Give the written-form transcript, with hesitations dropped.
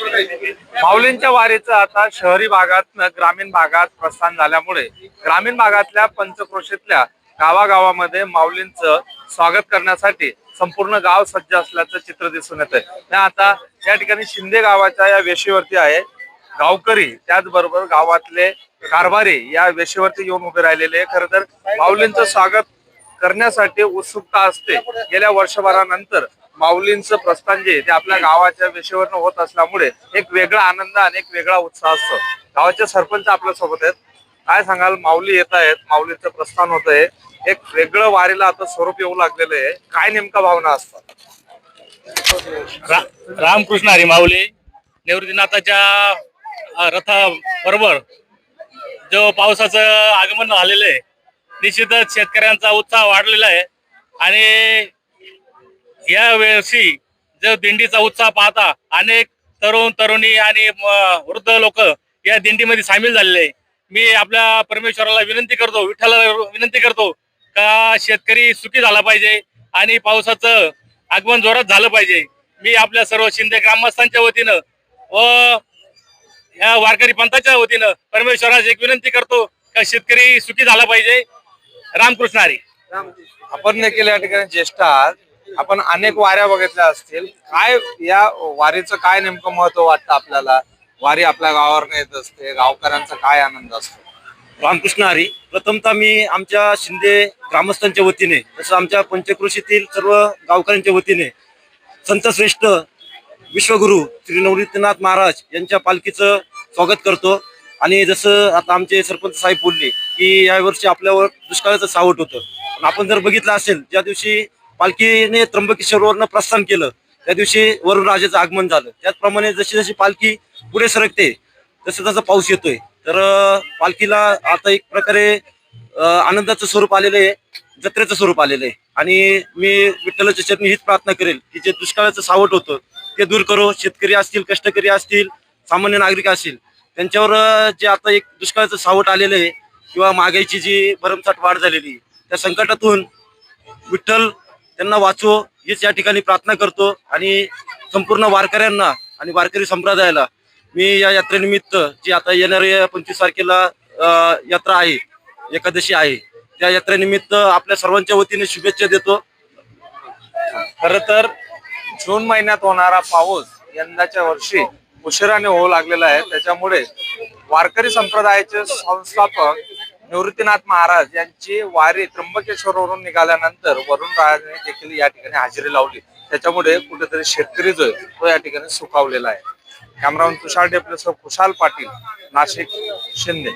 माऊलींच्या वारीचं आता शहरी भागातनं ग्रामीण भागात प्रस्थान झाल्यामुळे ग्रामीण भागातल्या पंचक्रोशीतल्या गावागावामध्ये माऊलींचं स्वागत करण्यासाठी संपूर्ण गाव सज्ज असल्याचं चित्र दिसून येत आहे। आता या ठिकाणी शिंदे गावाच्या या वेशीवरती आहे गावकरी, त्याचबरोबर गावातले कारभारी या वेशीवरती येऊन उभे राहिलेले। खरं तर माऊलींचं स्वागत करण्यासाठी उत्सुकता असते। गेल्या वर्षभरानंतर माऊलींचं प्रस्थान जे ते आपल्या गावाच्या वेशीवरनं होत असल्यामुळे एक वेगळा आनंद आणि एक वेगळा उत्साह असतो। गावाचे सरपंच आपल्या सोबत आहेत, काय सांगाल? माऊली येत आहेत, माऊलींचं प्रस्थान होत आहे, एक वेगळं वारीला आता स्वरूप येऊ लागलेलं आहे, काय नेमका भावना असतात? रामकृष्ण हरी माऊली निवृत्तीनाथाच्या रथा बरोबर जो पावसाचं आगमन झालेलं आहे, निश्चितच शेतकऱ्यांचा उत्साह वाढलेला आहे। आणि या वर्षी जो दिंडीचा उत्साह पाहता अनेक तरुण तरुणी आणि वृद्ध लोक या दिंडीमध्ये सामील झालेले आहे। मी आपल्या परमेश्वराला विनंती करतो, विठ्ठलाला विनंती करतो का शेतकरी सुखी झाला पाहिजे आणि पावसाचं आगमन जोरात झालं पाहिजे। मी आपल्या सर्व शिंदे ग्रामस्थांच्या वतीनं व या वारकरी पंथाच्या वतीनं परमेश्वराला एक विनंती करतो का शेतकरी सुखी झाला पाहिजे। रामकृष्ण हरी। आपण देखील या ठिकाणी ज्येष्ठ आहात, आपण अनेक वाऱ्या बघितल्या असतील, काय या वारीचं काय नेमकं महत्व वाटतं आपल्याला? वारी आपल्या गावावर येत असते, गावकऱ्यांचा काय आनंद असतो? रामकृष्ण हरी। प्रथमतः मी आमच्या शिंदे ग्रामस्थांच्या वतीने तसं आमच्या पंचक्रोशीतील सर्व गावकऱ्यांच्या वतीने संतश्रेष्ठ विश्वगुरु श्री निवृत्तीनाथ महाराज यांच्या पालखीचं स्वागत करतो। आणि जसं आता आमचे सरपंच साहेब बोलले की यावर्षी आपल्यावर दुष्काळाचं सावट होतं, पण आपण जर बघितलं असेल ज्या दिवशी पालखीने त्र्यंबकेश्वरवरनं प्रस्थान केलं त्या दिवशी वरुण राजाचं आगमन झालं। त्याचप्रमाणे जशी जशी पालखी पुढे सरकते तसं तसं पाऊस येतोय, तर पालखीला आता एक प्रकारे आनंदाचं स्वरूप आलेलं आहे, जत्रेचं स्वरूप आलेलं आहे। आणि मी विठ्ठलाच्या चरणी हीच प्रार्थना करेल की जे दुष्काळाचं सावट होतं ते दूर करो। शेतकरी असतील, कष्टकरी असतील, सामान्य नागरिक असतील, त्यांच्यावर जे आता एक दुष्काळाचं सावट आलेलं आहे किंवा महागाईची जी भरमसाठ वाढ झालेली, त्या संकटातून विठ्ठल त्यांना वाचो हीच या ठिकाणी प्रार्थना करतो। आणि संपूर्ण वारकऱ्यांना आणि वारकरी संप्रदायाला मी या यात्रेनिमित्त जी आता येणाऱ्या 25 तारखेला यात्रा आहे, एकादशी आहे, त्या यात्रेनिमित्त आपल्या सर्वांच्या वतीने शुभेच्छा देतो। खर तर जून महिन्यात होणारा पाऊस यंदाच्या वर्षी उशिराने होऊ लागलेला आहे, त्याच्यामुळे वारकरी संप्रदायाचे संस्थापक निवृत्तीनाथ महाराज यांची वारी त्र्यंबकेश्वरवरून निघाल्यानंतर वरुण राजाने देखील या ठिकाणी हजेरी लावली, त्याच्यामुळे कुठेतरी शेतकरी जो आहे तो या ठिकाणी सुखावलेला आहे। कॅमेरामन तुषार डेपलेसह खुशाल पाटील, नाशिक, शिंदे।